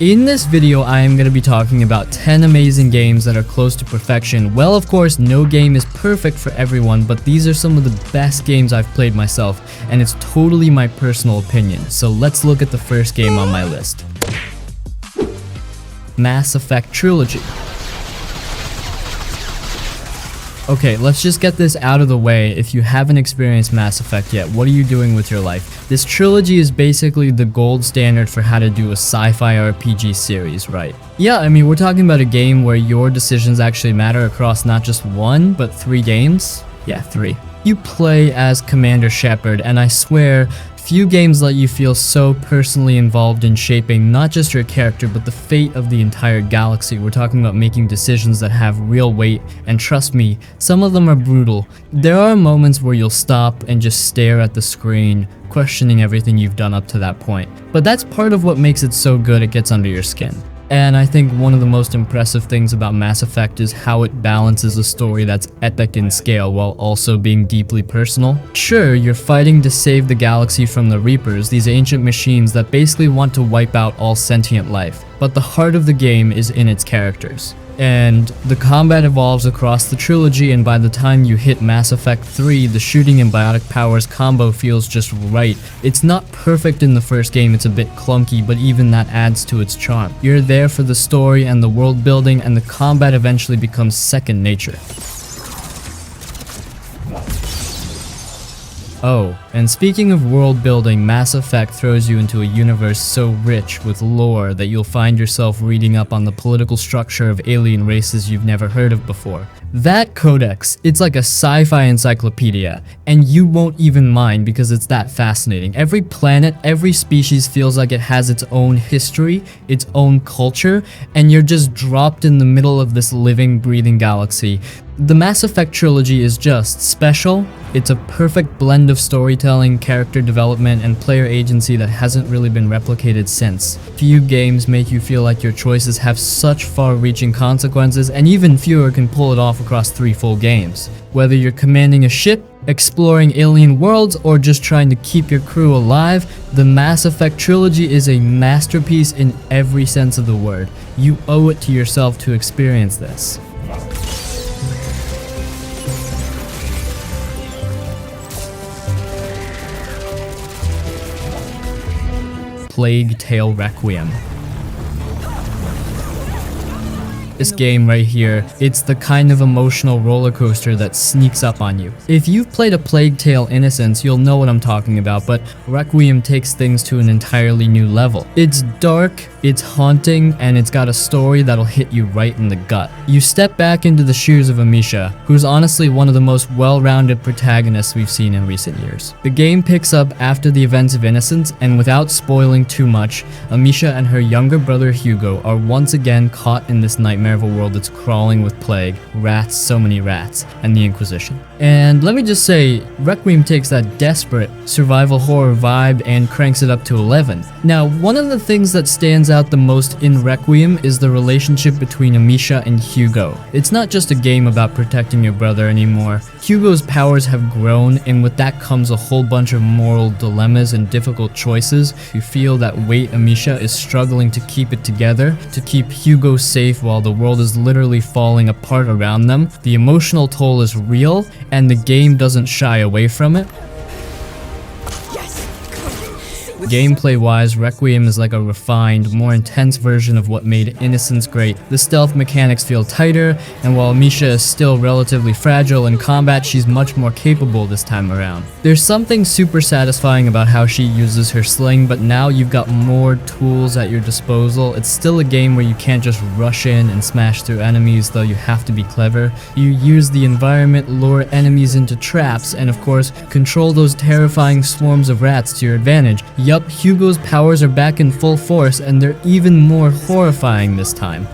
In this video, I am going to be talking about 10 amazing games that are close to perfection. Well, of course, no game is perfect for everyone, but these are some of the best games I've played myself, and it's totally my personal opinion. So let's look at the first game on my list. Mass Effect Trilogy. Okay, let's just get this out of the way. If you haven't experienced Mass Effect yet, what are you doing with your life? This trilogy is basically the gold standard for how to do a sci-fi RPG series, right? Yeah, I mean, we're talking about a game where your decisions actually matter across not just one, but 3 games? Yeah, 3. You play as Commander Shepard, and I swear, few games let you feel so personally involved in shaping not just your character, but the fate of the entire galaxy. We're talking about making decisions that have real weight, and trust me, some of them are brutal. There are moments where you'll stop and just stare at the screen, questioning everything you've done up to that point. But that's part of what makes it so good, it gets under your skin. And I think one of the most impressive things about Mass Effect is how it balances a story that's epic in scale while also being deeply personal. Sure, you're fighting to save the galaxy from the Reapers, these ancient machines that basically want to wipe out all sentient life, but the heart of the game is in its characters. And the combat evolves across the trilogy, and by the time you hit Mass Effect 3, the shooting and biotic powers combo feels just right. It's not perfect in the first game, it's a bit clunky, but even that adds to its charm. You're there for the story and the world building, and the combat eventually becomes second nature. Oh, and speaking of world building, Mass Effect throws you into a universe so rich with lore that you'll find yourself reading up on the political structure of alien races you've never heard of before. That codex, it's like a sci-fi encyclopedia, and you won't even mind because it's that fascinating. Every planet, every species feels like it has its own history, its own culture, and you're just dropped in the middle of this living, breathing galaxy. The Mass Effect trilogy is just special. It's a perfect blend of storytelling, character development, and player agency that hasn't really been replicated since. Few games make you feel like your choices have such far-reaching consequences, and even fewer can pull it off across 3 full games. Whether you're commanding a ship, exploring alien worlds, or just trying to keep your crew alive, the Mass Effect trilogy is a masterpiece in every sense of the word. You owe it to yourself to experience this. Plague Tale Requiem. This game right here, it's the kind of emotional roller coaster that sneaks up on you. If you've played a Plague Tale Innocence, you'll know what I'm talking about, but Requiem takes things to an entirely new level. It's dark, it's haunting, and it's got a story that'll hit you right in the gut. You step back into the shoes of Amisha, who's honestly one of the most well-rounded protagonists we've seen in recent years. The game picks up after the events of Innocence, and without spoiling too much, Amisha and her younger brother Hugo are once again caught in this nightmare of a world that's crawling with plague, rats, so many rats, and the Inquisition. And let me just say, Requiem takes that desperate survival horror vibe and cranks it up to 11. Now, one of the things that stands out the most in Requiem is the relationship between Amisha and Hugo. It's not just a game about protecting your brother anymore. Hugo's powers have grown, and with that comes a whole bunch of moral dilemmas and difficult choices. You feel that weight Amisha is struggling to keep it together, to keep Hugo safe while the world is literally falling apart around them. The emotional toll is real, and the game doesn't shy away from it. Gameplay-wise, Requiem is like a refined, more intense version of what made Innocence great. The stealth mechanics feel tighter, and while Amisha is still relatively fragile in combat, she's much more capable this time around. There's something super satisfying about how she uses her sling, but now you've got more tools at your disposal. It's still a game where you can't just rush in and smash through enemies, though you have to be clever. You use the environment, lure enemies into traps, and of course, control those terrifying swarms of rats to your advantage. Yup, Hugo's powers are back in full force, and they're even more horrifying this time.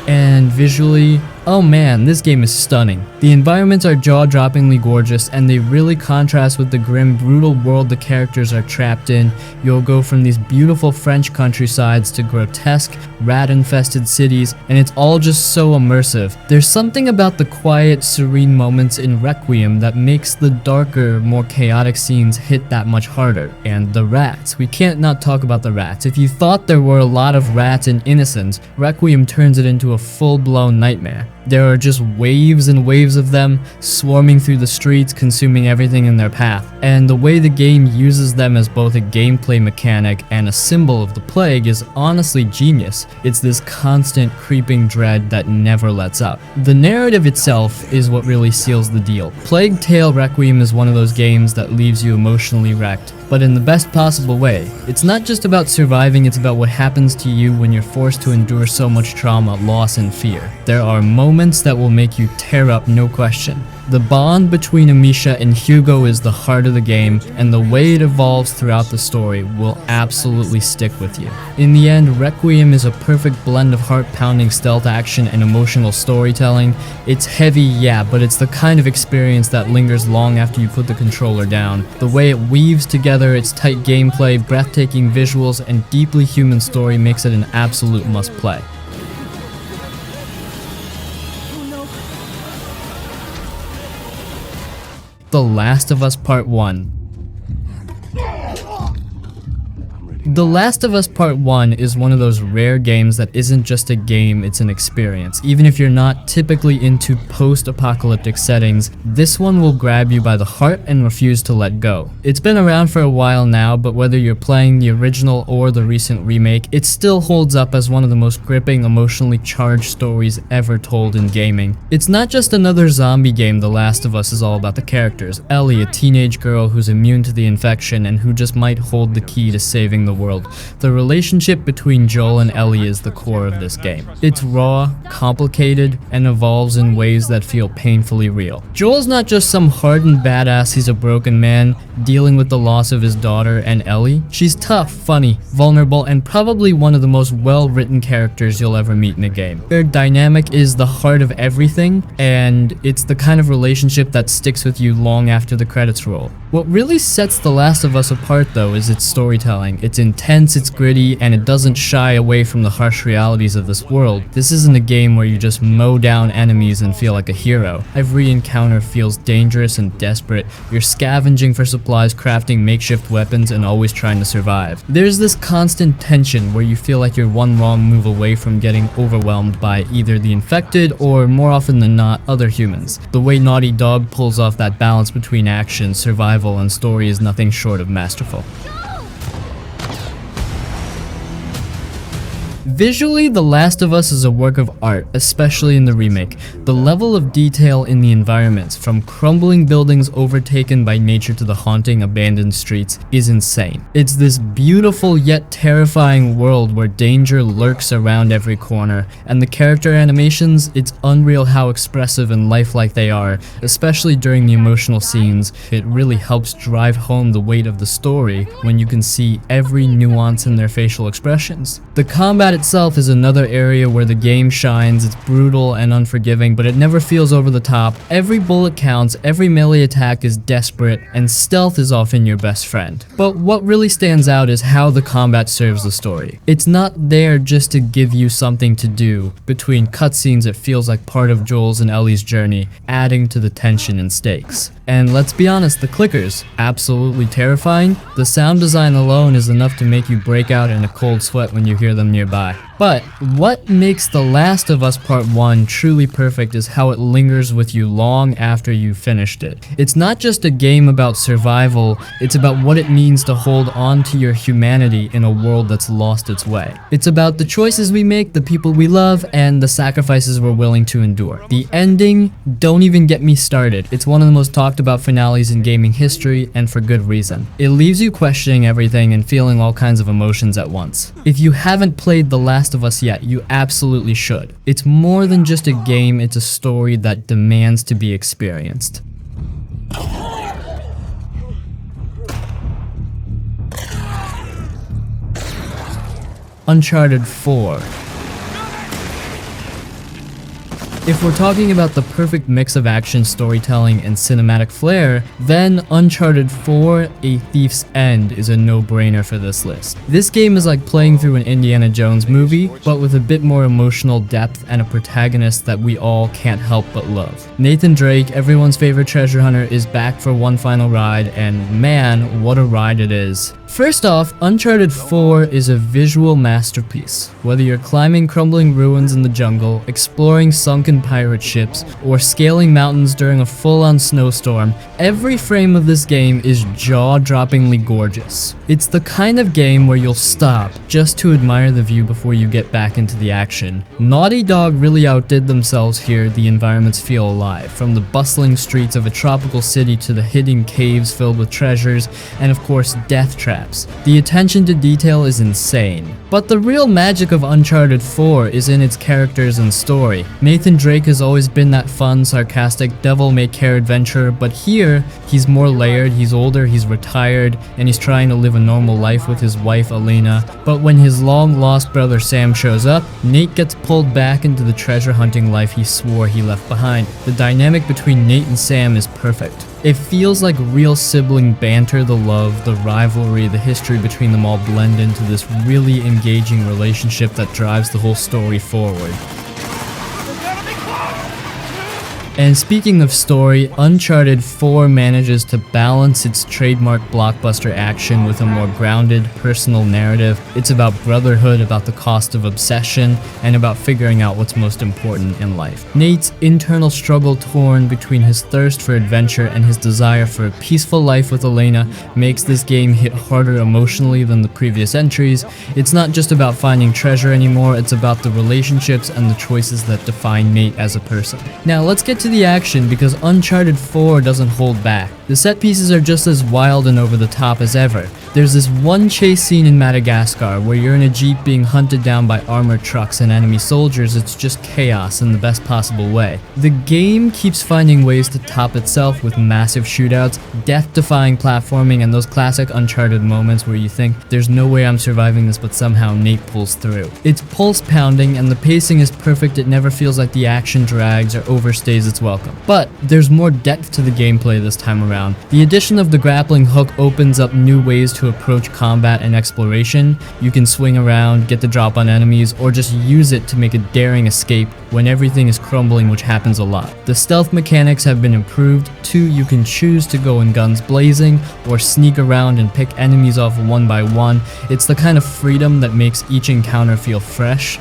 And visually, Oh man, this game is stunning. The environments are jaw-droppingly gorgeous, and they really contrast with the grim, brutal world the characters are trapped in. You'll go from these beautiful French countrysides to grotesque, rat-infested cities, and it's all just so immersive. There's something about the quiet, serene moments in Requiem that makes the darker, more chaotic scenes hit that much harder. And the rats. We can't not talk about the rats. If you thought there were a lot of rats in Innocence, Requiem turns it into a full-blown nightmare. There are just waves and waves of them, swarming through the streets, consuming everything in their path. And the way the game uses them as both a gameplay mechanic and a symbol of the plague is honestly genius. It's this constant creeping dread that never lets up. The narrative itself is what really seals the deal. Plague Tale Requiem is one of those games that leaves you emotionally wrecked, but in the best possible way. It's not just about surviving, it's about what happens to you when you're forced to endure so much trauma, loss, and fear. There are moments that will make you tear up, no question. The bond between Amisha and Hugo is the heart of the game, and the way it evolves throughout the story will absolutely stick with you. In the end, Requiem is a perfect blend of heart-pounding stealth action and emotional storytelling. It's heavy, yeah, but it's the kind of experience that lingers long after you put the controller down. The way it weaves together its tight gameplay, breathtaking visuals, and deeply human story makes it an absolute must-play. The Last of Us Part 1. The Last of Us Part 1 is one of those rare games that isn't just a game, it's an experience. Even if you're not typically into post-apocalyptic settings, this one will grab you by the heart and refuse to let go. It's been around for a while now, but whether you're playing the original or the recent remake, it still holds up as one of the most gripping, emotionally charged stories ever told in gaming. It's not just another zombie game. The Last of Us is all about the characters. Ellie, a teenage girl who's immune to the infection and who just might hold the key to saving the world. The relationship between Joel and Ellie is the core of this game. It's raw, complicated, and evolves in ways that feel painfully real. Joel's not just some hardened badass, he's a broken man dealing with the loss of his daughter, and Ellie, she's tough, funny, vulnerable, and probably one of the most well-written characters you'll ever meet in a game. Their dynamic is the heart of everything, and it's the kind of relationship that sticks with you long after the credits roll. What really sets The Last of Us apart, though, is its storytelling. It's intense, it's gritty, and it doesn't shy away from the harsh realities of this world. This isn't a game where you just mow down enemies and feel like a hero. Every encounter feels dangerous and desperate. You're scavenging for supplies, crafting makeshift weapons, and always trying to survive. There's this constant tension where you feel like you're one wrong move away from getting overwhelmed by either the infected or, more often than not, other humans. The way Naughty Dog pulls off that balance between action, survival, and story is nothing short of masterful. Visually, The Last of Us is a work of art, especially in the remake. The level of detail in the environments, from crumbling buildings overtaken by nature to the haunting abandoned streets, is insane. It's this beautiful yet terrifying world where danger lurks around every corner, and the character animations, it's unreal how expressive and lifelike they are, especially during the emotional scenes. It really helps drive home the weight of the story when you can see every nuance in their facial expressions. The combat itself is another area where the game shines. It's brutal and unforgiving, but it never feels over the top. Every bullet counts, every melee attack is desperate, and stealth is often your best friend. But what really stands out is how the combat serves the story. It's not there just to give you something to do. Between cutscenes, it feels like part of Joel's and Ellie's journey, adding to the tension and stakes. And let's be honest, the clickers, absolutely terrifying. The sound design alone is enough to make you break out in a cold sweat when you hear them nearby. But what makes The Last of Us Part 1 truly perfect is how it lingers with you long after you've finished it. It's not just a game about survival, it's about what it means to hold on to your humanity in a world that's lost its way. It's about the choices we make, the people we love, and the sacrifices we're willing to endure. The ending, don't even get me started. It's one of the most talked about finales in gaming history, and for good reason. It leaves you questioning everything and feeling all kinds of emotions at once. If you haven't played The Last of Us yet, you absolutely should. It's more than just a game, it's a story that demands to be experienced. Uncharted 4. If we're talking about the perfect mix of action, storytelling, and cinematic flair, then Uncharted 4: A Thief's End is a no-brainer for this list. This game is like playing through an Indiana Jones movie, but with a bit more emotional depth and a protagonist that we all can't help but love. Nathan Drake, everyone's favorite treasure hunter, is back for one final ride, and man, what a ride it is. First off, Uncharted 4 is a visual masterpiece. Whether you're climbing crumbling ruins in the jungle, exploring sunken pirate ships, or scaling mountains during a full-on snowstorm, every frame of this game is jaw-droppingly gorgeous. It's the kind of game where you'll stop just to admire the view before you get back into the action. Naughty Dog really outdid themselves here. The environments feel alive, from the bustling streets of a tropical city to the hidden caves filled with treasures, and of course death traps. The attention to detail is insane. But the real magic of Uncharted 4 is in its characters and story. Nathan Drake has always been that fun, sarcastic, devil-may-care adventurer, but here, he's more layered, he's older, he's retired, and he's trying to live a normal life with his wife Elena. But when his long-lost brother Sam shows up, Nate gets pulled back into the treasure hunting life he swore he left behind. The dynamic between Nate and Sam is perfect. It feels like real sibling banter. The love, the rivalry, the history between them all blend into this really engaging relationship that drives the whole story forward. And speaking of story, Uncharted 4 manages to balance its trademark blockbuster action with a more grounded, personal narrative. It's about brotherhood, about the cost of obsession, and about figuring out what's most important in life. Nate's internal struggle, torn between his thirst for adventure and his desire for a peaceful life with Elena, makes this game hit harder emotionally than the previous entries. It's not just about finding treasure anymore, it's about the relationships and the choices that define Nate as a person. Now let's get to the action, because Uncharted 4 doesn't hold back. The set pieces are just as wild and over the top as ever. There's this one chase scene in Madagascar where you're in a jeep being hunted down by armored trucks and enemy soldiers. It's just chaos in the best possible way. The game keeps finding ways to top itself with massive shootouts, death-defying platforming, and those classic Uncharted moments where you think, there's no way I'm surviving this, but somehow Nate pulls through. It's pulse-pounding and the pacing is perfect. It never feels like the action drags or overstays its welcome. But there's more depth to the gameplay this time around. The addition of the grappling hook opens up new ways to approach combat and exploration. You can swing around, get the drop on enemies, or just use it to make a daring escape when everything is crumbling, which happens a lot. The stealth mechanics have been improved too. You can choose to go in guns blazing or sneak around and pick enemies off one by one. It's the kind of freedom that makes each encounter feel fresh.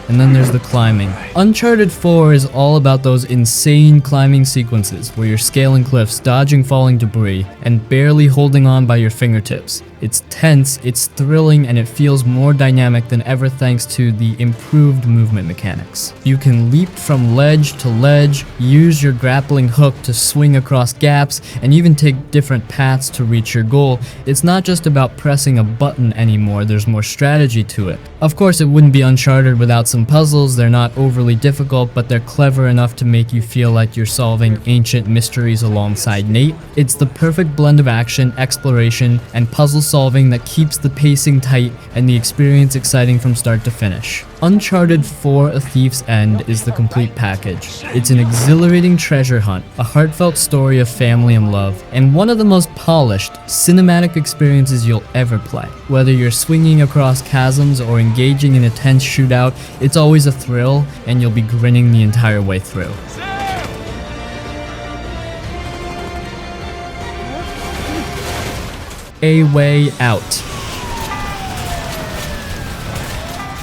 And then there's the climbing. Uncharted 4 is all about those insane climbing sequences where you're scaling cliffs, dodging falling debris, and barely holding on by your fingertips. It's tense, it's thrilling, and it feels more dynamic than ever thanks to the improved movement mechanics. You can leap from ledge to ledge, use your grappling hook to swing across gaps, and even take different paths to reach your goal. It's not just about pressing a button anymore, there's more strategy to it. Of course, it wouldn't be Uncharted without some puzzles. They're not overly difficult, but they're clever enough to make you feel like you're solving ancient mysteries alongside Nate. It's the perfect blend of action, exploration, and puzzle solving that keeps the pacing tight and the experience exciting from start to finish. Uncharted 4: A Thief's End is the complete package. It's an exhilarating treasure hunt, a heartfelt story of family and love, and one of the most polished, cinematic experiences you'll ever play. Whether you're swinging across chasms or engaging in a tense shootout, it's always a thrill, and you'll be grinning the entire way through. A Way Out.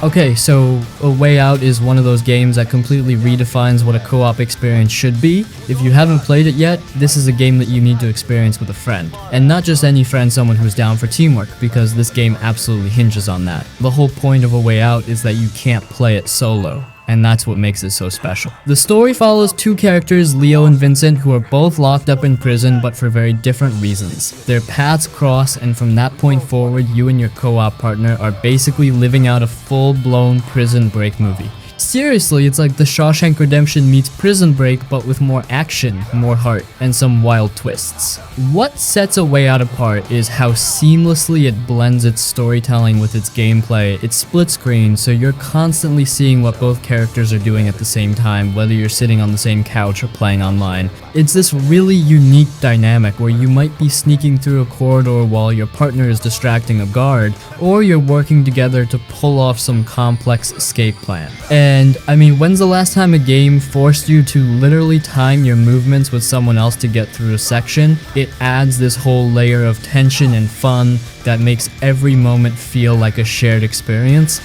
Okay, so A Way Out is one of those games that completely redefines what a co-op experience should be. If you haven't played it yet, this is a game that you need to experience with a friend. And not just any friend, someone who's down for teamwork, because this game absolutely hinges on that. The whole point of A Way Out is that you can't play it solo. And that's what makes it so special. The story follows two characters, Leo and Vincent, who are both locked up in prison, but for very different reasons. Their paths cross, and from that point forward, you and your co-op partner are basically living out a full-blown prison break movie. seriously, it's like the Shawshank Redemption meets Prison Break, but with more action, more heart, and some wild twists. What sets A Way Out apart is how seamlessly it blends its storytelling with its gameplay. It's split screen, so you're constantly seeing what both characters are doing at the same time, whether you're sitting on the same couch or playing online. It's this really unique dynamic where you might be sneaking through a corridor while your partner is distracting a guard, or you're working together to pull off some complex escape plan. And I mean, when's the last time a game forced you to literally time your movements with someone else to get through a section? It adds this whole layer of tension and fun that makes every moment feel like a shared experience.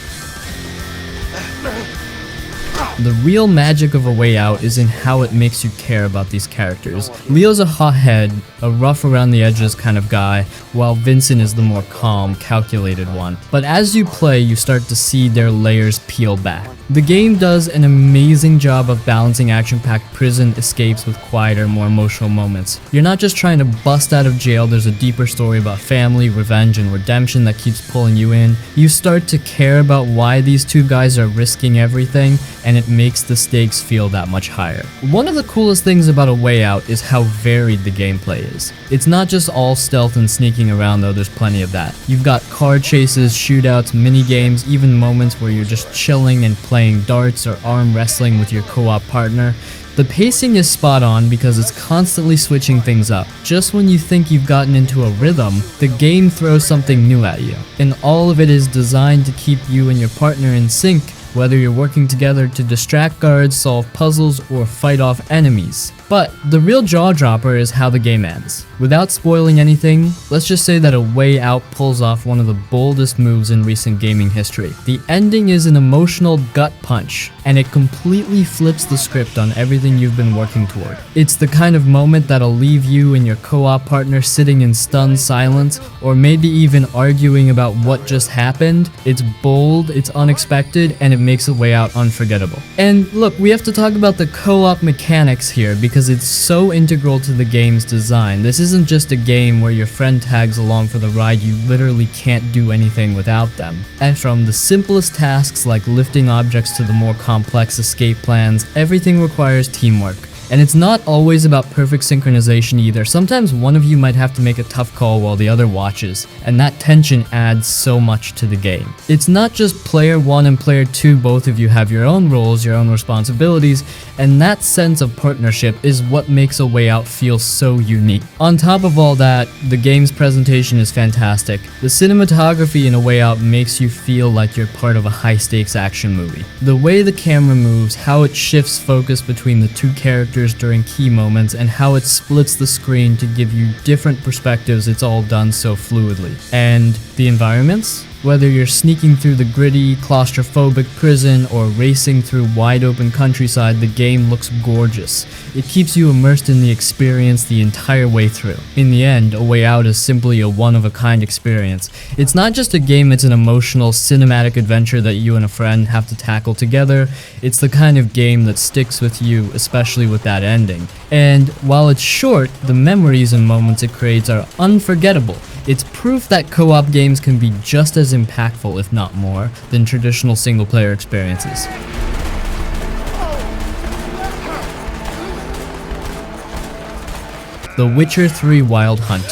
The real magic of A Way Out is in how it makes you care about these characters. Leo's a hothead, a rough around the edges kind of guy, while Vincent is the more calm, calculated one. But as you play, you start to see their layers peel back. The game does an amazing job of balancing action-packed prison escapes with quieter, more emotional moments. You're not just trying to bust out of jail, there's a deeper story about family, revenge, and redemption that keeps pulling you in. You start to care about why these two guys are risking everything, and it makes the stakes feel that much higher. One of the coolest things about A Way Out is how varied the gameplay is. It's not just all stealth and sneaking around, though there's plenty of that. You've got car chases, shootouts, mini games, even moments where you're just chilling and playing darts or arm wrestling with your co-op partner. The pacing is spot on because it's constantly switching things up. Just when you think you've gotten into a rhythm, the game throws something new at you. And all of it is designed to keep you and your partner in sync, whether you're working together to distract guards, solve puzzles, or fight off enemies. But the real jaw-dropper is how the game ends. Without spoiling anything, let's just say that A Way Out pulls off one of the boldest moves in recent gaming history. The ending is an emotional gut punch, and it completely flips the script on everything you've been working toward. It's the kind of moment that'll leave you and your co-op partner sitting in stunned silence, or maybe even arguing about what just happened. It's bold, it's unexpected, and it makes A Way Out unforgettable. And look, we have to talk about the co-op mechanics here because it's so integral to the game's design. This isn't just a game where your friend tags along for the ride, you literally can't do anything without them. And from the simplest tasks like lifting objects to the more complex escape plans, everything requires teamwork. And it's not always about perfect synchronization either. Sometimes one of you might have to make a tough call while the other watches, and that tension adds so much to the game. It's not just player 1 and player 2, both of you have your own roles, your own responsibilities, and that sense of partnership is what makes A Way Out feel so unique. On top of all that, the game's presentation is fantastic. The cinematography in A Way Out makes you feel like you're part of a high-stakes action movie. The way the camera moves, how it shifts focus between the two characters during key moments, and how it splits the screen to give you different perspectives, it's all done so fluidly. And the environments? Whether you're sneaking through the gritty, claustrophobic prison or racing through wide-open countryside, the game looks gorgeous. It keeps you immersed in the experience the entire way through. In the end, A Way Out is simply a one-of-a-kind experience. It's not just a game, it's an emotional, cinematic adventure that you and a friend have to tackle together. It's the kind of game that sticks with you, especially with that ending. And while it's short, the memories and moments it creates are unforgettable. It's proof that co-op games can be just as impactful, if not more, than traditional single-player experiences. The Witcher 3 Wild Hunt.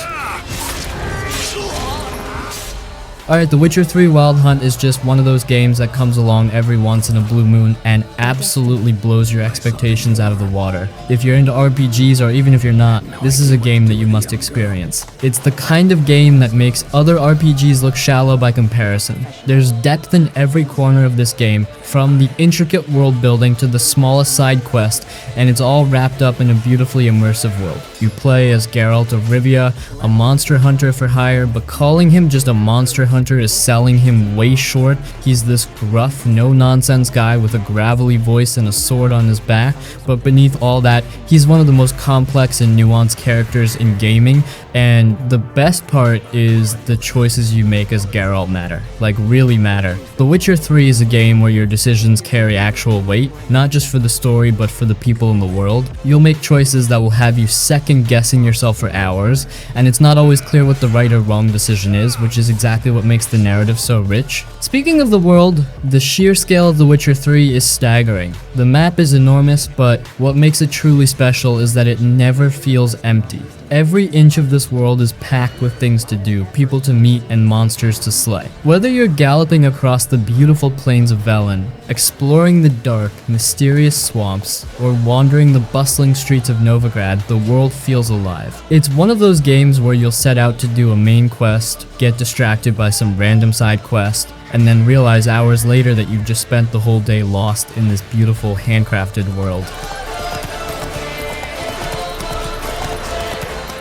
Alright, The Witcher 3 Wild Hunt is just one of those games that comes along every once in a blue moon and absolutely blows your expectations out of the water. If you're into RPGs, or even if you're not, this is a game that you must experience. It's the kind of game that makes other RPGs look shallow by comparison. There's depth in every corner of this game, from the intricate world building to the smallest side quest, and it's all wrapped up in a beautifully immersive world. You play as Geralt of Rivia, a monster hunter for hire, but calling him just a monster hunter is selling him way short. He's this gruff, no-nonsense guy with a gravelly voice and a sword on his back, but beneath all that, he's one of the most complex and nuanced characters in gaming, and the best part is the choices you make as Geralt matter. Like, really matter. The Witcher 3 is a game where your decisions carry actual weight, not just for the story, but for the people in the world. You'll make choices that will have you second-guessing yourself for hours, and it's not always clear what the right or wrong decision is, which is exactly what makes the narrative so rich. Speaking of the world, the sheer scale of The Witcher 3 is staggering. The map is enormous, but what makes it truly special is that it never feels empty. Every inch of this world is packed with things to do, people to meet, and monsters to slay. Whether you're galloping across the beautiful plains of Velen, exploring the dark, mysterious swamps, or wandering the bustling streets of Novigrad, the world feels alive. It's one of those games where you'll set out to do a main quest, get distracted by some random side quest, and then realize hours later that you've just spent the whole day lost in this beautiful handcrafted world.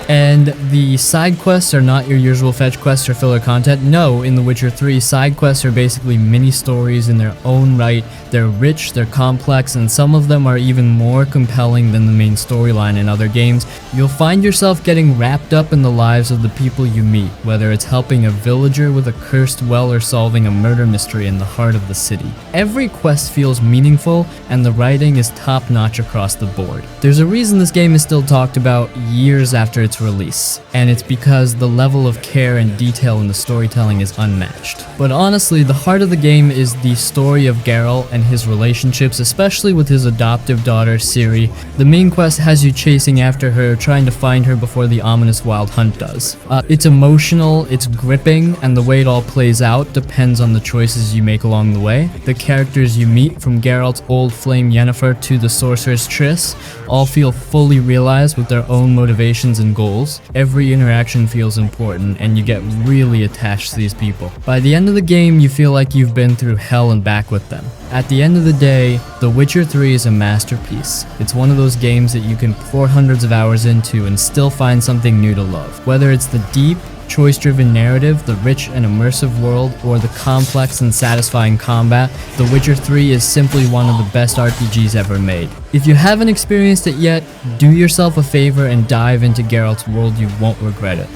And the side quests are not your usual fetch quests or filler content. No, in The Witcher 3, side quests are basically mini stories in their own right. They're rich, they're complex, and some of them are even more compelling than the main storyline in other games. You'll find yourself getting wrapped up in the lives of the people you meet, whether it's helping a villager with a cursed well or solving a murder mystery in the heart of the city. Every quest feels meaningful, and the writing is top-notch across the board. There's a reason this game is still talked about years after its release, and it's because the level of care and detail in the storytelling is unmatched. But honestly, the heart of the game is the story of Geralt and his relationships, especially with his adoptive daughter Ciri. The main quest has you chasing after her, trying to find her before the ominous wild hunt does. It's emotional, it's gripping, and the way it all plays out depends on the choices you make along the way. The characters you meet, from Geralt's old flame Yennefer to the sorceress Triss, all feel fully realized with their own motivations and goals. Every interaction feels important, and you get really attached to these people. By the end of the game, you feel like you've been through hell and back with them. At the end of the day, The Witcher 3 is a masterpiece. It's one of those games that you can pour hundreds of hours into and still find something new to love. Whether it's the deep, choice-driven narrative, the rich and immersive world, or the complex and satisfying combat, The Witcher 3 is simply one of the best RPGs ever made. If you haven't experienced it yet, do yourself a favor and dive into Geralt's world. You won't regret it.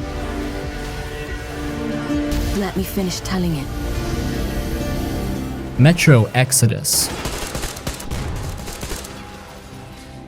Let me finish telling it. Metro Exodus.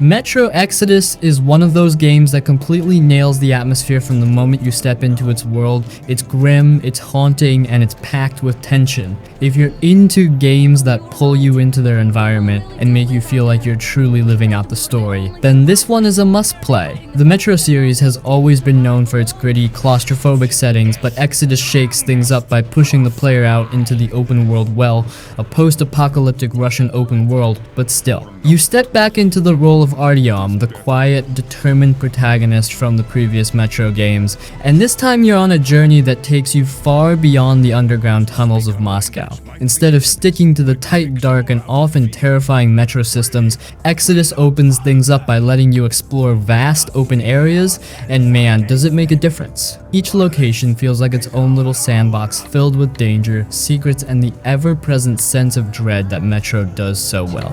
Metro Exodus is one of those games that completely nails the atmosphere from the moment you step into its world. It's grim, it's haunting, and it's packed with tension. If you're into games that pull you into their environment and make you feel like you're truly living out the story, then this one is a must-play. The Metro series has always been known for its gritty, claustrophobic settings, but Exodus shakes things up by pushing the player out into the open world well, a post-apocalyptic Russian open world, but still. You step back into the role of Artyom, the quiet, determined protagonist from the previous Metro games, and this time you're on a journey that takes you far beyond the underground tunnels of Moscow. Instead of sticking to the tight, dark, and often terrifying Metro systems, Exodus opens things up by letting you explore vast, open areas, and man, does it make a difference. Each location feels like its own little sandbox filled with danger, secrets, and the ever-present sense of dread that Metro does so well.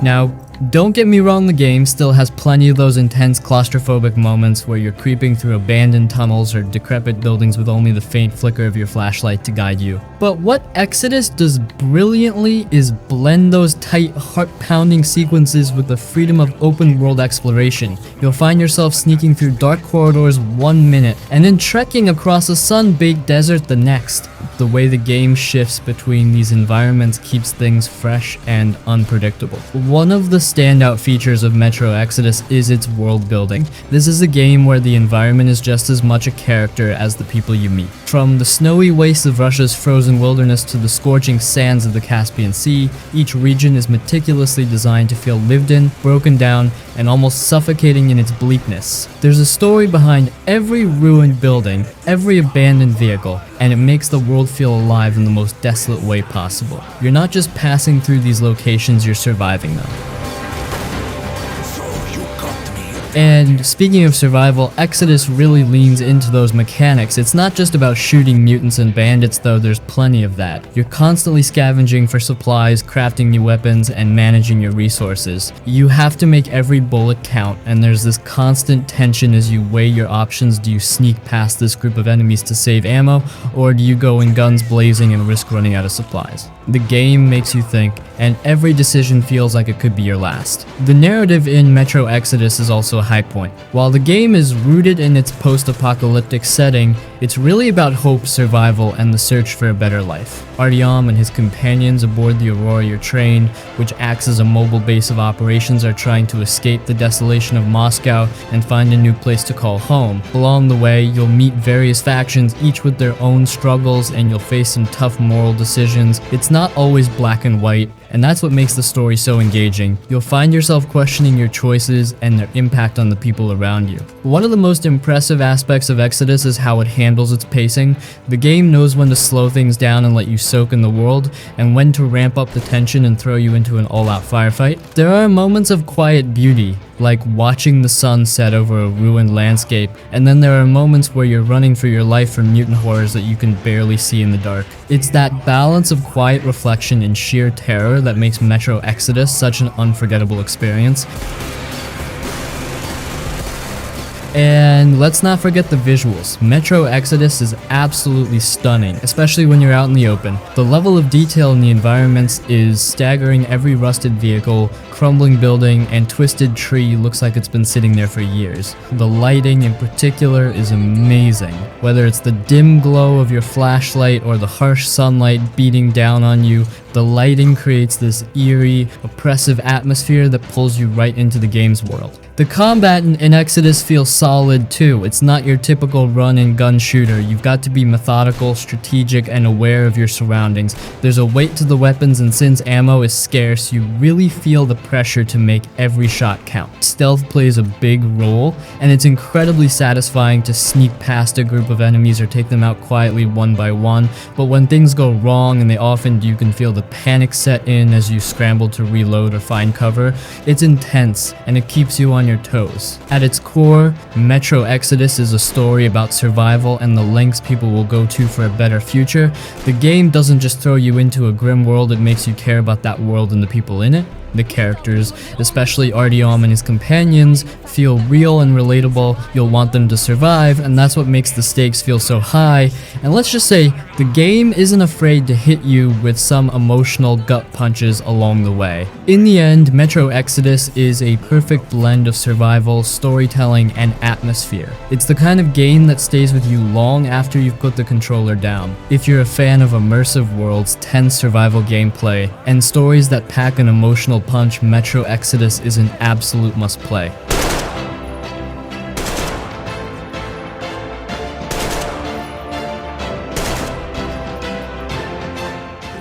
Now, don't get me wrong, the game still has plenty of those intense claustrophobic moments where you're creeping through abandoned tunnels or decrepit buildings with only the faint flicker of your flashlight to guide you. But what Exodus does brilliantly is blend those tight, heart-pounding sequences with the freedom of open-world exploration. You'll find yourself sneaking through dark corridors 1 minute, and then trekking across a sun-baked desert the next. The way the game shifts between these environments keeps things fresh and unpredictable. One of the standout features of Metro Exodus is its world building. This is a game where the environment is just as much a character as the people you meet. From the snowy wastes of Russia's frozen wilderness to the scorching sands of the Caspian Sea, each region is meticulously designed to feel lived in, broken down, and almost suffocating in its bleakness. There's a story behind every ruined building, every abandoned vehicle, and it makes the world feel alive in the most desolate way possible. You're not just passing through these locations, you're surviving them. And speaking of survival, Exodus really leans into those mechanics. It's not just about shooting mutants and bandits, though there's plenty of that. You're constantly scavenging for supplies, crafting new weapons, and managing your resources. You have to make every bullet count, and there's this constant tension as you weigh your options. Do you sneak past this group of enemies to save ammo, or do you go in guns blazing and risk running out of supplies? The game makes you think, and every decision feels like it could be your last. The narrative in Metro Exodus is also high point. While the game is rooted in its post-apocalyptic setting, it's really about hope, survival, and the search for a better life. Artyom and his companions aboard the Aurora train, which acts as a mobile base of operations, are trying to escape the desolation of Moscow and find a new place to call home. Along the way, you'll meet various factions, each with their own struggles, and you'll face some tough moral decisions. It's not always black and white, and that's what makes the story so engaging. You'll find yourself questioning your choices and their impact on the people around you. One of the most impressive aspects of Exodus is how it handles its pacing. The game knows when to slow things down and let you soak in the world, and when to ramp up the tension and throw you into an all-out firefight. There are moments of quiet beauty, like watching the sun set over a ruined landscape, and then there are moments where you're running for your life from mutant horrors that you can barely see in the dark. It's that balance of quiet reflection and sheer terror that makes Metro Exodus such an unforgettable experience. And let's not forget the visuals. Metro Exodus is absolutely stunning, especially when you're out in the open. The level of detail in the environments is staggering. Every rusted vehicle, crumbling building, and twisted tree looks like it's been sitting there for years. The lighting in particular is amazing. Whether it's the dim glow of your flashlight or the harsh sunlight beating down on you, the lighting creates this eerie, oppressive atmosphere that pulls you right into the game's world. The combat in Exodus feels solid too. It's not your typical run and gun shooter. You've got to be methodical, strategic, and aware of your surroundings. There's a weight to the weapons, and since ammo is scarce, you really feel the pressure to make every shot count. Stealth plays a big role, and it's incredibly satisfying to sneak past a group of enemies or take them out quietly one by one. But when things go wrong, and they often do, you can feel the panic set in as you scramble to reload or find cover. It's intense, and it keeps you on your toes. At its core, Metro Exodus is a story about survival and the lengths people will go to for a better future. The game doesn't just throw you into a grim world, it makes you care about that world and the people in it. The characters, especially Artyom and his companions, feel real and relatable. You'll want them to survive, and that's what makes the stakes feel so high. And let's just say, the game isn't afraid to hit you with some emotional gut punches along the way. In the end, Metro Exodus is a perfect blend of survival, storytelling, and atmosphere. It's the kind of game that stays with you long after you've put the controller down. If you're a fan of immersive worlds, tense survival gameplay, and stories that pack an emotional punch, Metro Exodus is an absolute must-play.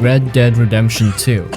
Red Dead Redemption 2.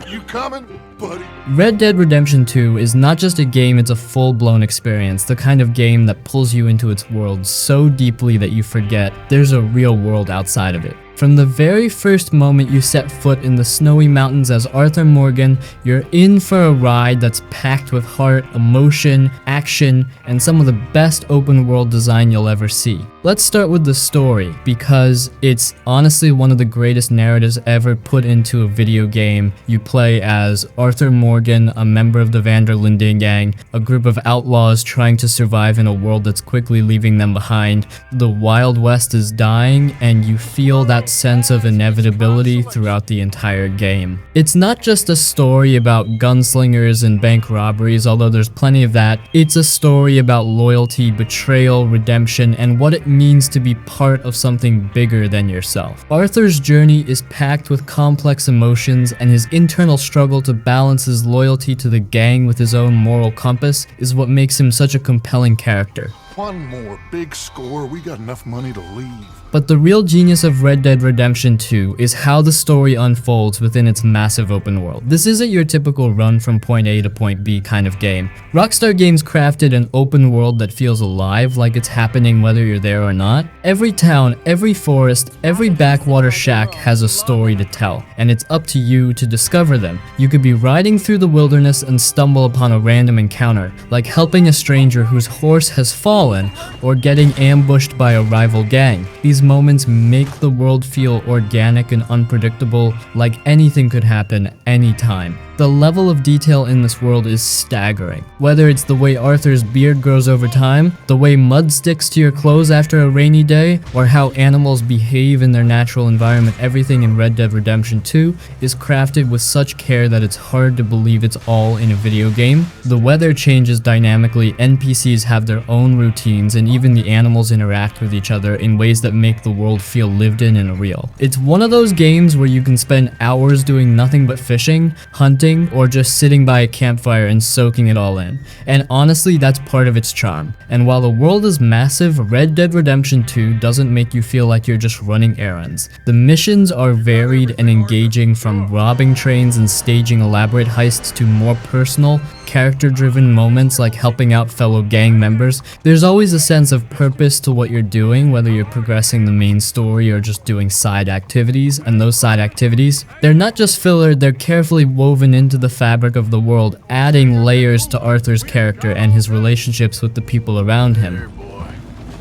You coming, buddy? Red Dead Redemption 2 is not just a game, it's a full-blown experience, the kind of game that pulls you into its world so deeply that you forget there's a real world outside of it. From the very first moment you set foot in the snowy mountains as Arthur Morgan, you're in for a ride that's packed with heart, emotion, action, and some of the best open world design you'll ever see. Let's start with the story, because it's honestly one of the greatest narratives ever put into a video game. You play as Arthur Morgan, a member of the Van der Linden gang, a group of outlaws trying to survive in a world that's quickly leaving them behind. The Wild West is dying, and you feel that sense of inevitability throughout the entire game. It's not just a story about gunslingers and bank robberies, although there's plenty of that. It's a story about loyalty, betrayal, redemption, and what it means to be part of something bigger than yourself. Arthur's journey is packed with complex emotions, and his internal struggle to balance his loyalty to the gang with his own moral compass is what makes him such a compelling character. One more big score, we got enough money to leave. But the real genius of Red Dead Redemption 2 is how the story unfolds within its massive open world. This isn't your typical run from point A to point B kind of game. Rockstar Games crafted an open world that feels alive, like it's happening whether you're there or not. Every town, every forest, every backwater shack has a story to tell, and it's up to you to discover them. You could be riding through the wilderness and stumble upon a random encounter, like helping a stranger whose horse has fallen, or getting ambushed by a rival gang. These moments make the world feel organic and unpredictable, like anything could happen anytime. The level of detail in this world is staggering. Whether it's the way Arthur's beard grows over time, the way mud sticks to your clothes after a rainy day, or how animals behave in their natural environment, everything in Red Dead Redemption 2 is crafted with such care that it's hard to believe it's all in a video game. The weather changes dynamically, NPCs have their own routines, and even the animals interact with each other in ways that make the world feel lived in and real. It's one of those games where you can spend hours doing nothing but fishing, hunting, or just sitting by a campfire and soaking it all in. And honestly, that's part of its charm. And while the world is massive, Red Dead Redemption 2 doesn't make you feel like you're just running errands. The missions are varied and engaging, from robbing trains and staging elaborate heists to more personal, character-driven moments like helping out fellow gang members. There's always a sense of purpose to what you're doing, whether you're progressing the main story or just doing side activities, and those side activities, they're not just filler, they're carefully woven into the fabric of the world, adding layers to Arthur's character and his relationships with the people around him.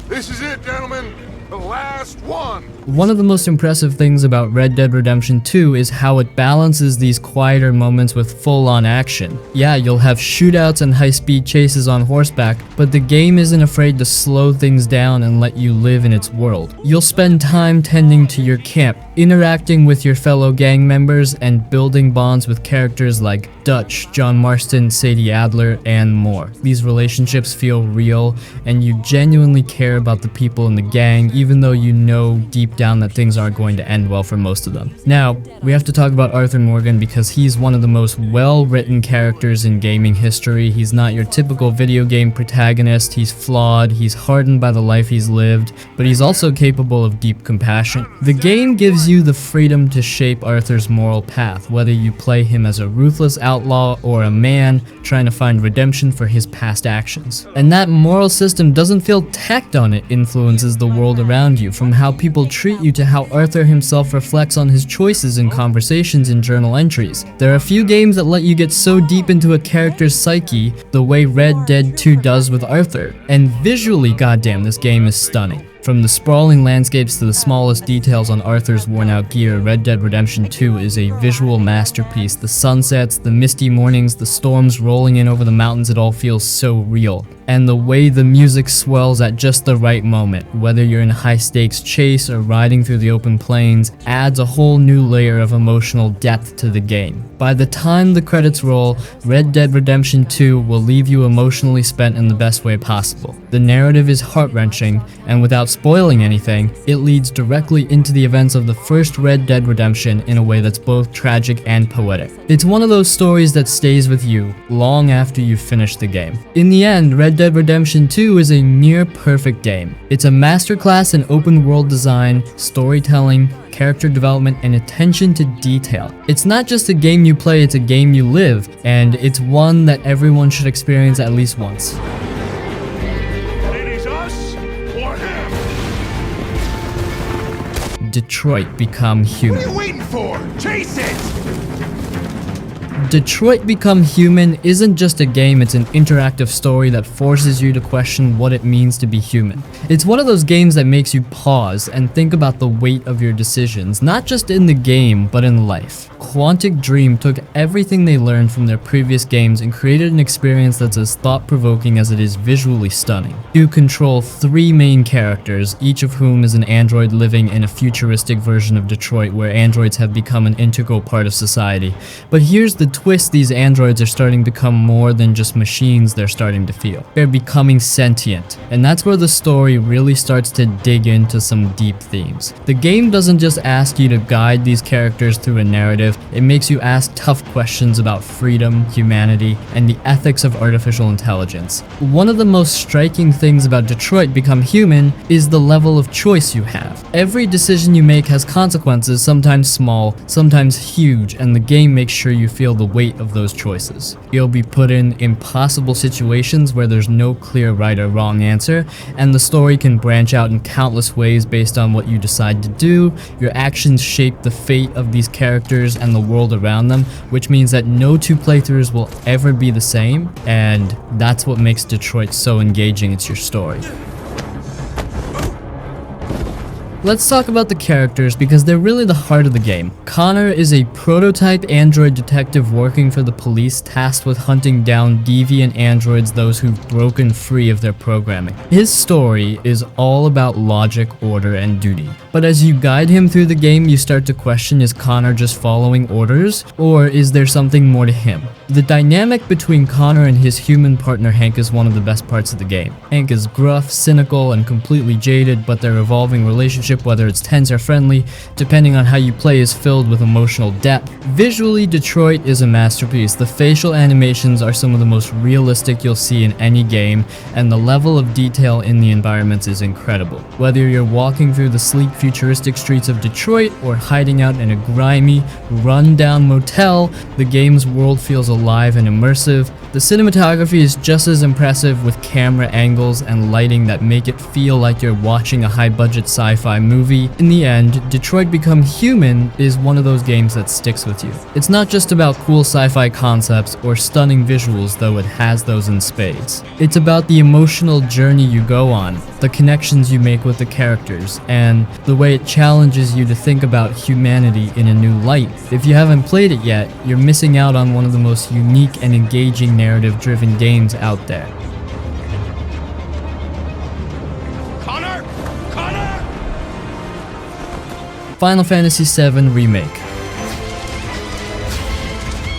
This is it, gentlemen. The last one. One of the most impressive things about Red Dead Redemption 2 is how it balances these quieter moments with full-on action. Yeah, you'll have shootouts and high-speed chases on horseback, but the game isn't afraid to slow things down and let you live in its world. You'll spend time tending to your camp, interacting with your fellow gang members, and building bonds with characters like Dutch, John Marston, Sadie Adler, and more. These relationships feel real, and you genuinely care about the people in the gang, even though you know deep down that things aren't going to end well for most of them. Now, we have to talk about Arthur Morgan because he's one of the most well-written characters in gaming history. He's not your typical video game protagonist. He's flawed, he's hardened by the life he's lived, but he's also capable of deep compassion. The game gives you the freedom to shape Arthur's moral path, whether you play him as a ruthless outlaw or a man trying to find redemption for his past actions. And that moral system doesn't feel tacked on, it influences the world around you, from how people treat you to how Arthur himself reflects on his choices in conversations and journal entries. There are a few games that let you get so deep into a character's psyche the way Red Dead 2 does with Arthur. And visually, goddamn, this game is stunning. From the sprawling landscapes to the smallest details on Arthur's worn-out gear, Red Dead Redemption 2 is a visual masterpiece. The sunsets, the misty mornings, the storms rolling in over the mountains, it all feels so real. And the way the music swells at just the right moment, whether you're in a high-stakes chase or riding through the open plains, adds a whole new layer of emotional depth to the game. By the time the credits roll, Red Dead Redemption 2 will leave you emotionally spent in the best way possible. The narrative is heart-wrenching, and without spoiling anything, it leads directly into the events of the first Red Dead Redemption in a way that's both tragic and poetic. It's one of those stories that stays with you long after you've finished the game. In the end, Red Dead Redemption 2 is a near-perfect game. It's a masterclass in open-world design, storytelling, character development, and attention to detail. It's not just a game you play, it's a game you live, and it's one that everyone should experience at least once. It is us or him. Detroit Become Human. What are you waiting for? Chase it! Detroit Become Human isn't just a game, it's an interactive story that forces you to question what it means to be human. It's one of those games that makes you pause and think about the weight of your decisions, not just in the game, but in life. Quantic Dream took everything they learned from their previous games and created an experience that's as thought-provoking as it is visually stunning. You control 3 main characters, each of whom is an android living in a futuristic version of Detroit where androids have become an integral part of society. But here's the twist: these androids are starting to become more than just machines they're starting to feel. They're becoming sentient, and that's where the story really starts to dig into some deep themes. The game doesn't just ask you to guide these characters through a narrative, it makes you ask tough questions about freedom, humanity, and the ethics of artificial intelligence. One of the most striking things about Detroit Become Human is the level of choice you have. Every decision you make has consequences, sometimes small, sometimes huge, and the game makes sure you feel the weight of those choices. You'll be put in impossible situations where there's no clear right or wrong answer, and the story can branch out in countless ways based on what you decide to do. Your actions shape the fate of these characters and the world around them, which means that no 2 playthroughs will ever be the same, and that's what makes Detroit so engaging. It's your story. Let's talk about the characters because they're really the heart of the game. Connor is a prototype android detective working for the police tasked with hunting down deviant androids, those who've broken free of their programming. His story is all about logic, order, and duty. But as you guide him through the game, you start to question, is Connor just following orders, or is there something more to him? The dynamic between Connor and his human partner Hank is one of the best parts of the game. Hank is gruff, cynical, and completely jaded, but their evolving relationship, whether it's tense or friendly, depending on how you play, is filled with emotional depth. Visually, Detroit is a masterpiece. The facial animations are some of the most realistic you'll see in any game, and the level of detail in the environments is incredible. Whether you're walking through the sleek, futuristic streets of Detroit or hiding out in a grimy, run-down motel, the game's world feels alive and immersive. The cinematography is just as impressive, with camera angles and lighting that make it feel like you're watching a high-budget sci-fi movie. In the end, Detroit Become Human is one of those games that sticks with you. It's not just about cool sci-fi concepts or stunning visuals, though it has those in spades. It's about the emotional journey you go on, the connections you make with the characters, and the way it challenges you to think about humanity in a new light. If you haven't played it yet, you're missing out on one of the most unique and engaging narrative-driven games out there. Connor! Connor! Final Fantasy VII Remake.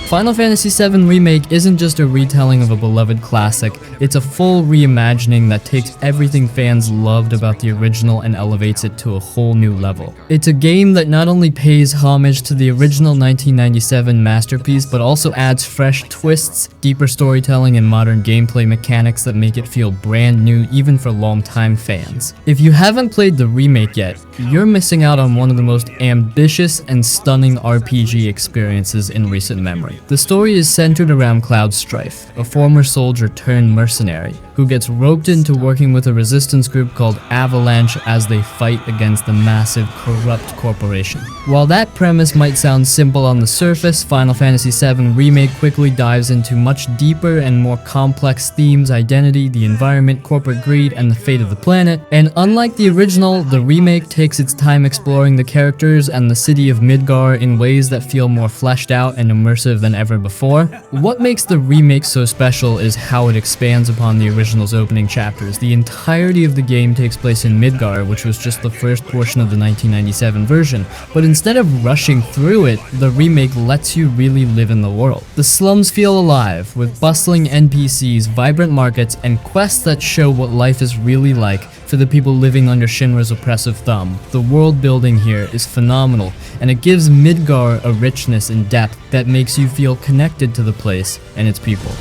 Final Fantasy VII Remake isn't just a retelling of a beloved classic, it's a full reimagining that takes everything fans loved about the original and elevates it to a whole new level. It's a game that not only pays homage to the original 1997 masterpiece, but also adds fresh twists, deeper storytelling, and modern gameplay mechanics that make it feel brand new even for longtime fans. If you haven't played the remake yet, you're missing out on one of the most ambitious and stunning RPG experiences in recent memory. The story is centered around Cloud Strife, a former soldier turned mercenary, who gets roped into working with a resistance group called Avalanche as they fight against the massive, corrupt corporation. While that premise might sound simple on the surface, Final Fantasy VII Remake quickly dives into much deeper and more complex themes: identity, the environment, corporate greed, and the fate of the planet. And unlike the original, the remake takes its time exploring the characters and the city of Midgar in ways that feel more fleshed out and immersive than ever before. What makes the remake so special is how it expands upon the original's opening chapters. The entirety of the game takes place in Midgar, which was just the first portion of the 1997 version, but instead of rushing through it, the remake lets you really live in the world. The slums feel alive, with bustling NPCs, vibrant markets, and quests that show what life is really like for the people living under Shinra's oppressive thumb. The world building here is phenomenal, and it gives Midgar a richness and depth that makes you feel connected to the place and its people.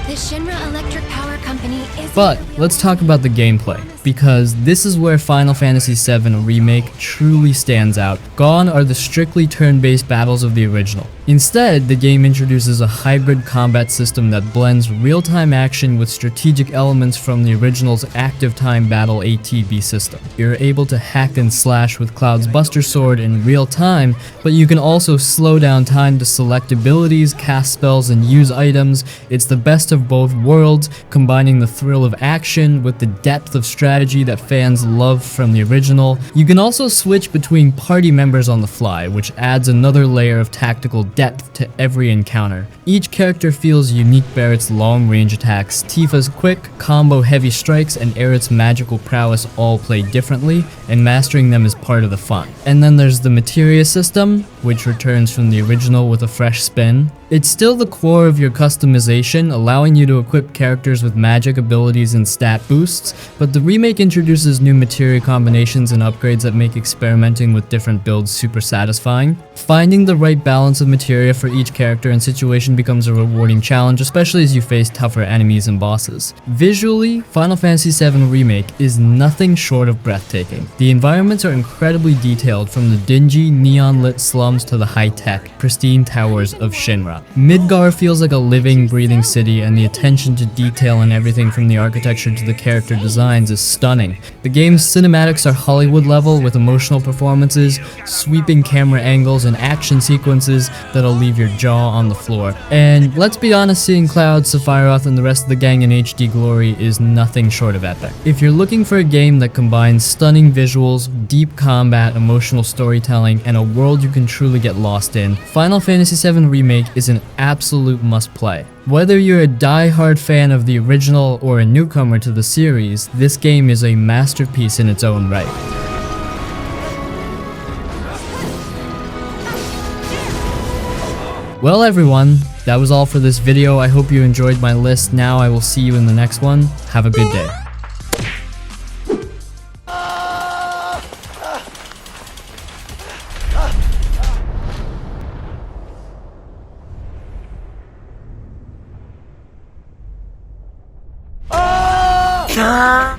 The Shinra Electric Power Company is... But let's talk about the gameplay, because this is where Final Fantasy VII Remake truly stands out. Gone are the strictly turn-based battles of the original. Instead, the game introduces a hybrid combat system that blends real-time action with strategic elements from the original's active time battle ATB system. You're able to hack and slash with Cloud's Buster Sword in real time, but you can also slow down time to select abilities, cast spells, and use items. It's the best of both worlds, combining the thrill of action with the depth of strategy that fans love from the original. You can also switch between party members on the fly, which adds another layer of tactical depth to every encounter. Each character feels unique. Barrett's long-range attacks, Tifa's quick, combo-heavy strikes, and Aerith's magical prowess all play differently, and mastering them is part of the fun. And then there's the materia system, which returns from the original with a fresh spin. It's still the core of your customization, allowing you to equip characters with magic abilities and stat boosts, but the remake introduces new materia combinations and upgrades that make experimenting with different builds super satisfying. Finding the right balance of materia for each character and situation becomes a rewarding challenge, especially as you face tougher enemies and bosses. Visually, Final Fantasy VII Remake is nothing short of breathtaking. The environments are incredibly detailed, from the dingy, neon-lit slums comes to the high-tech, pristine towers of Shinra. Midgar feels like a living, breathing city, and the attention to detail and everything from the architecture to the character designs is stunning. The game's cinematics are Hollywood level with emotional performances, sweeping camera angles, and action sequences that'll leave your jaw on the floor. And let's be honest, seeing Cloud, Sephiroth, and the rest of the gang in HD glory is nothing short of epic. If you're looking for a game that combines stunning visuals, deep combat, emotional storytelling, and a world you can truly get lost in, Final Fantasy VII Remake is an absolute must-play. Whether you're a die-hard fan of the original or a newcomer to the series, this game is a masterpiece in its own right. Well everyone, that was all for this video. I hope you enjoyed my list. Now I will see you in the next one. Have a good day.